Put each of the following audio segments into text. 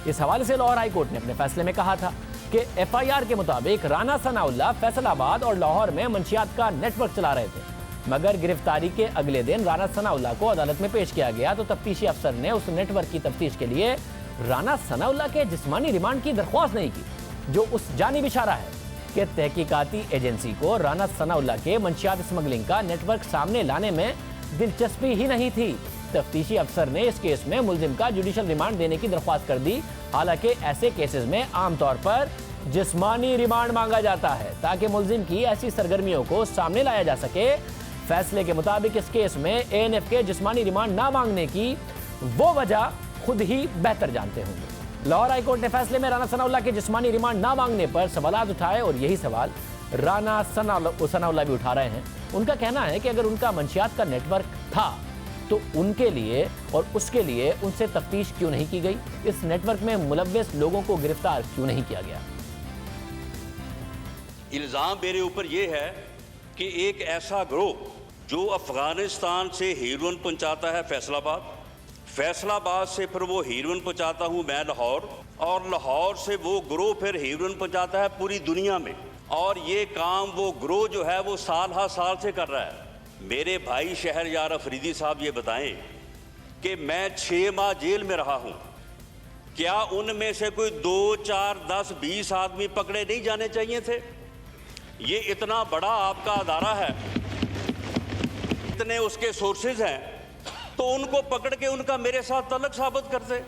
इस हवाले से लाहौर हाई कोर्ट ने अपने फैसले में कहा था कि एफआईआर के मुताबिक राना सनाउल्लाह फैसलाबाद और लाहौर में मंशियात का नेटवर्क चला रहे थे, मगर गिरफ्तारी के अगले दिन राना सनाउल्लाह को अदालत में पेश किया गया तो तफ्तीशी अफसर ने उस नेटवर्क की तफ्तीश के लिए राना सनाउल्लाह के जिस्मानी रिमांड की दरख्वास्त नहीं की, जो उस जानिब इशारा है कि तहकीकाती एजेंसी को राना सनाउल्लाह के मंशियात स्मगलिंग का नेटवर्क सामने लाने में दिलचस्पी ही नहीं थी। तफ्तीशी अफसर ने इस केस में मुलजिम का जुडिशल रिमांड देने की दरख्वास्त कर दी। हालांकि ऐसे केसेस में आमतौर पर जिस्मानी रिमांड मांगा जाता है ताकि मुलजिम की ऐसी सरगर्मियों को सामने लाया जा सके। फैसले के मुताबिक इस केस में एएनएफ के जिस्मानी रिमांड ना मांगने की वो वजह खुद ही बेहतर जानते होंगे। लाहौर हाईकोर्ट ने फैसले में राना सनाउल्लाह के जिस्मानी रिमांड ना मांगने पर सवाल उठाए और यही सवाल राना सनाउल्लाह भी उठा रहे हैं। उनका कहना है कि अगर उनका मंशियात का नेटवर्क था तो उनके लिए और उसके लिए उनसे तफ्तीश क्यों नहीं की गई, इस नेटवर्क में मुलव्वस लोगों को गिरफ्तार क्यों नहीं किया गया। इल्ज़ाम मेरे ऊपर यह है कि एक ऐसा ग्रोह जो अफगानिस्तान से हीरोइन पहुंचाता है फैसलाबाद से फिर वो हीरोइन पहुंचाता हूं मैं लाहौर, और लाहौर से वो ग्रोह फिर हीरोइन पहुंचाता है पूरी दुनिया में, और ये काम वो ग्रोह जो है वो साल हर साल से कर रहा है। मेरे भाई शहरयार अफरीदी साहब ये बताएं कि मैं 6 माह जेल में रहा हूं, क्या उनमें से कोई 2, 4, 10, 20 आदमी पकड़े नहीं जाने चाहिए थे? ये इतना बड़ा आपका अदारा है, इतने उसके सोर्सेज हैं, तो उनको पकड़ के उनका मेरे साथ तल्लुक साबित करते।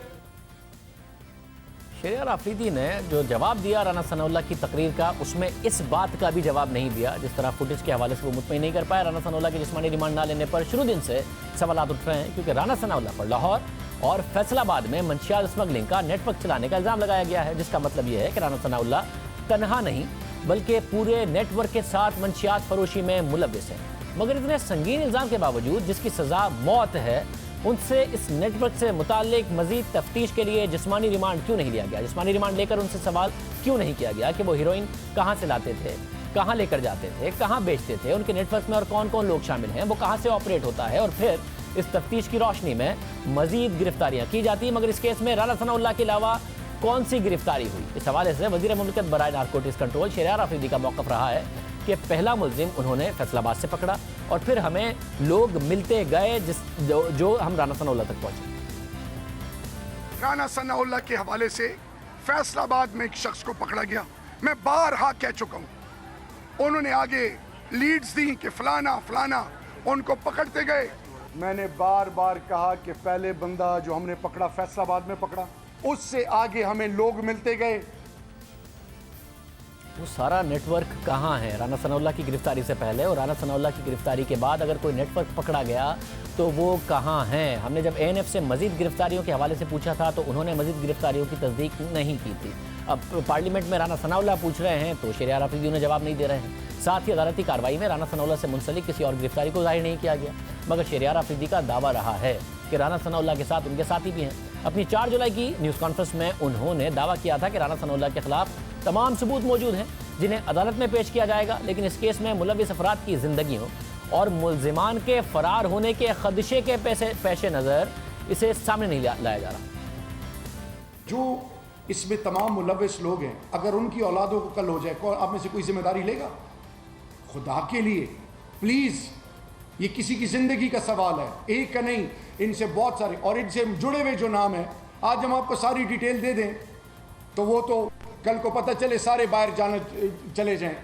शहरयार अफरीदी ने जो जवाब दिया राना सनाउल्लाह की तकरीर का, उसमें इस बात का भी जवाब नहीं दिया जिस तरह फुटेज के हवाले से वो मुतमईन नहीं कर पाया। राना सनाउल्लाह के जिस्मानी रिमांड ना लेने पर शुरू दिन से सवाल उठ रहे हैं, क्योंकि राना सनाउल्लाह पर लाहौर और फैसलाबाद में मंशियात स्मगलिंग का नेटवर्क चलाने का इल्जाम लगाया गया है, जिसका मतलब यह है कि राना सनाउल्लाह तनहा नहीं बल्कि पूरे नेटवर्क के साथ मंशियात फरोशी में मुलव्वस है। मगर इतने संगीन इल्जाम के बावजूद जिसकी सजा मौत है, उनसे इस नेटवर्क से मुताल्लिक मजीद तफ्तीश के लिए जिस्मानी रिमांड क्यों नहीं लिया गया? जिस्मानी रिमांड लेकर उनसे सवाल क्यों नहीं किया गया कि वो हीरोइन कहाँ से लाते थे, कहाँ लेकर जाते थे, कहाँ बेचते थे, उनके नेटवर्क में और कौन कौन लोग शामिल हैं, वो कहाँ से ऑपरेट होता है, और फिर इस तफ्तीश की रोशनी में मजीद गिरफ्तारियाँ की जाती हैं। मगर इस केस में राना सनाउल्लाह के अलावा कौन सी गिरफ्तारी हुई, इस हवाले से वज़ीर मुमलिकत बराए नारकोटिक्स कंट्रोल शहरयार अफरीदी का मौक़िफ़ रहा है कि पहला मुलजिम उन्होंने फैसलाबाद से पकड़ा और फिर हमें लोग मिलते गए जो हम राना सनाउल्लाह तक पहुंचे। राना सनाउल्लाह के हवाले से फैसलाबाद में एक शख्स को पकड़ा गया। मैं बारहा कह चुका हूं, उन्होंने आगे लीड्स दी कि फलाना फलाना, उनको पकड़ते गए। मैंने बार बार कहा कि पहले बंदा जो हमने पकड़ा फैसलाबाद में पकड़ा, उससे आगे हमें लोग मिलते गए। वो सारा नेटवर्क कहाँ है? राना सनाउल्लाह की गिरफ्तारी से पहले और राना सनाउल्लाह की गिरफ्तारी के बाद अगर कोई नेटवर्क पकड़ा गया तो वो कहाँ हैं? हमने जब एएनएफ से मजीद गिरफ्तारियों के हवाले से पूछा था तो उन्होंने मजीद गिरफ्तारियों की तस्दीक नहीं की थी। अब पार्लियामेंट में राना सनाउल्लाह पूछ रहे हैं तो शहरयार अफरीदी उन्हें जवाब नहीं दे रहे हैं। साथ ही अदालती कार्रवाई में राना सनाउल्लाह से मुंसलिक किसी और गिरफ्तारी को जाहिर नहीं किया गया, मगर शहरयार अफरीदी का दावा रहा है कि राना सनाउल्लाह के साथ उनके साथी भी हैं। अपनी 4 जुलाई की न्यूज़ कॉन्फ्रेंस में उन्होंने दावा किया था कि राना सनाउल्लाह के खिलाफ तमाम सबूत मौजूद हैं जिन्हें अदालत में पेश किया जाएगा, लेकिन इस केस में मुलव्वस अफराद की जिंदगियों और मुल्जिमान के फरार होने के खदशे के पेश नज़र इसे सामने नहीं लाया जा रहा। जो इसमें तमाम मुलव्वस लोग हैं, अगर उनकी औलादों को कल हो जाए, कौन आप में से कोई जिम्मेदारी लेगा? खुदा के लिए प्लीज़, ये किसी की ज़िंदगी का सवाल है, एक का नहीं, इनसे बहुत सारे, और इनसे जुड़े हुए जो नाम हैं, आज हम आपको सारी डिटेल दे दें तो वो तो कल को पता चले सारे बाहर जाने चले जाएं।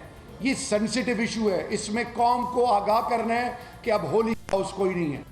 ये सेंसिटिव इशू है, इसमें कौम को आगाह करना है कि अब होली हाउस कोई नहीं है।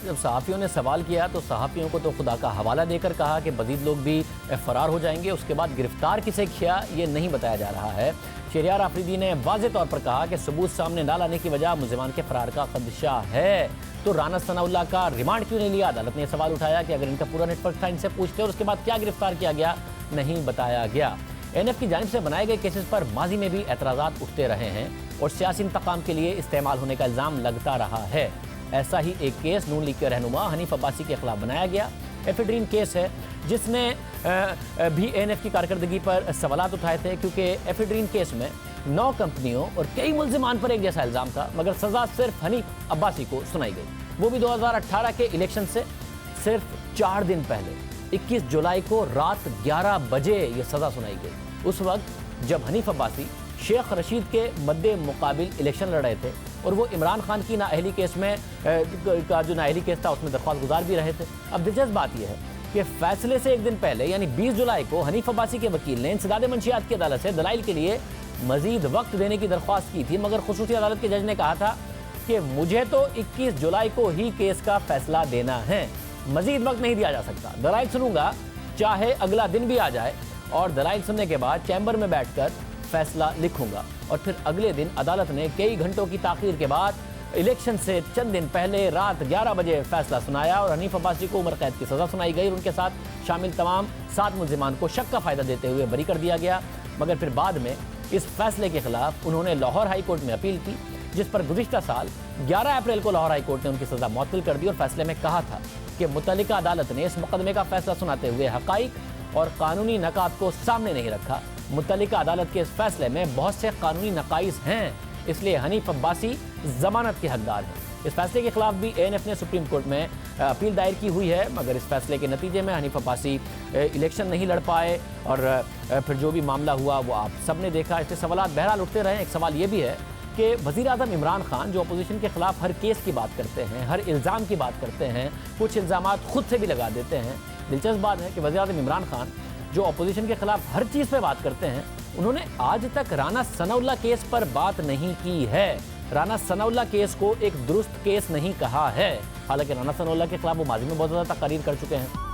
जब सहाफ़ियों ने सवाल किया तो सहाफ़ियों को तो खुदा का हवाला देकर कहा कि मज़ीद लोग भी फरार हो जाएंगे, उसके बाद गिरफ्तार किसे किया ये नहीं बताया जा रहा है। शहरयार अफरीदी ने वाज़े तौर पर कहा कि सबूत सामने ना लाने की वजह मुल्ज़िमान के फरार का खदशा है, तो राना सनाउल्लाह का रिमांड क्यों नहीं लिया? अदालत ने सवाल उठाया कि अगर इनका पूरा नेटवर्क था, इनसे पूछते और उसके बाद क्या गिरफ्तार किया गया, नहीं बताया गया। एएनएफ की जानिब से बनाए गए केसेस पर माजी में भी एतराज़ात उठते रहे हैं और सियासी इंतकाम के लिए इस्तेमाल होने का इल्ज़ाम लगता रहा है। ऐसा ही एक केस नून लीग के रहनुमा हनीफ अब्बासी के खिलाफ बनाया गया। एफेड्रीन केस है जिसने भी एएनएफ की कारकर्दगी पर सवालात उठाए थे, क्योंकि एफेड्रीन केस में 9 कंपनियों और कई मुल्जिमान पर एक जैसा इल्ज़ाम था, मगर सज़ा सिर्फ हनीफ अब्बासी को सुनाई गई, वो भी 2018 के इलेक्शन से सिर्फ 4 दिन पहले। 21 जुलाई को रात 11 बजे ये सज़ा सुनाई गई। उस वक्त जब हनीफ अब्बासी शेख रशीद के मद्दे मुकाबिल इलेक्शन लड़ रहे थे और वो इमरान खान की नाअहली केस में का जो नाअहली केस था उसमें दरख्वास्त गुजार भी रहे थे। अब दिलचस्प बात यह है कि फैसले से एक दिन पहले यानी 20 जुलाई को हनीफ अब्बासी के वकील ने इंसदाद मंशियात की अदालत से दलाइल के लिए मजीद वक्त देने की दरख्वास्त की थी, मगर खुसूसी अदालत के जज ने कहा था कि मुझे तो 21 जुलाई को ही केस का फैसला देना है, मजीद वक्त नहीं दिया जा सकता। दलाइल सुनूंगा चाहे अगला दिन भी आ जाए और दलाइल सुनने के बाद चैम्बर में बैठकर फैसला लिखूंगा। और फिर अगले दिन अदालत ने कई घंटों की ताखीर के बाद इलेक्शन से चंद दिन पहले रात 11 बजे फैसला सुनाया और हनीफ अब्बासी को उम्र कैद की सज़ा सुनाई गई और उनके साथ शामिल तमाम 7 मुल्जिमान को शक का फ़ायदा देते हुए बरी कर दिया गया। मगर फिर बाद में इस फैसले के खिलाफ उन्होंने लाहौर हाई कोर्ट में अपील की, जिस पर गुज़िश्ता साल 11 अप्रैल को लाहौर हाई कोर्ट ने उनकी सज़ा मुअत्तल कर दी और फैसले में कहा था कि मुतल्लिका अदालत ने इस मुकदमे का फैसला सुनाते हुए हक़ाइक़ और कानूनी नकात को सामने नहीं रखा। मुतल्लिका अदालत के इस फैसले में बहुत से कानूनी नकाइस हैं, इसलिए हनीफ अब्बासी जमानत के हकदार हैं। इस फैसले के खिलाफ भी ANF ने सुप्रीम कोर्ट में अपील दायर की हुई है, मगर इस फैसले के नतीजे में हनीफ अब्बासी इलेक्शन नहीं लड़ पाए और फिर जो भी मामला हुआ वो आप सब ने देखा। इससे सवाल बहरहाल उठते रहे। एक सवाल ये भी है कि वज़ीर आज़म इमरान खान जो अपोजिशन के खिलाफ हर केस की बात करते हैं, हर इल्ज़ाम की बात करते हैं, कुछ इल्ज़ामात खुद से भी लगा देते हैं। दिलचस्प बात है कि वज़ीर आज़म इमरान खान जो अपोजिशन के खिलाफ हर चीज़ पे बात करते हैं, उन्होंने आज तक राना सनाउल्लाह केस पर बात नहीं की है। राना सनाउल्लाह केस को एक दुरुस्त केस नहीं कहा है, हालांकि राना सनाउल्लाह के खिलाफ वो माजी में बहुत ज़्यादा तकारीर कर चुके हैं।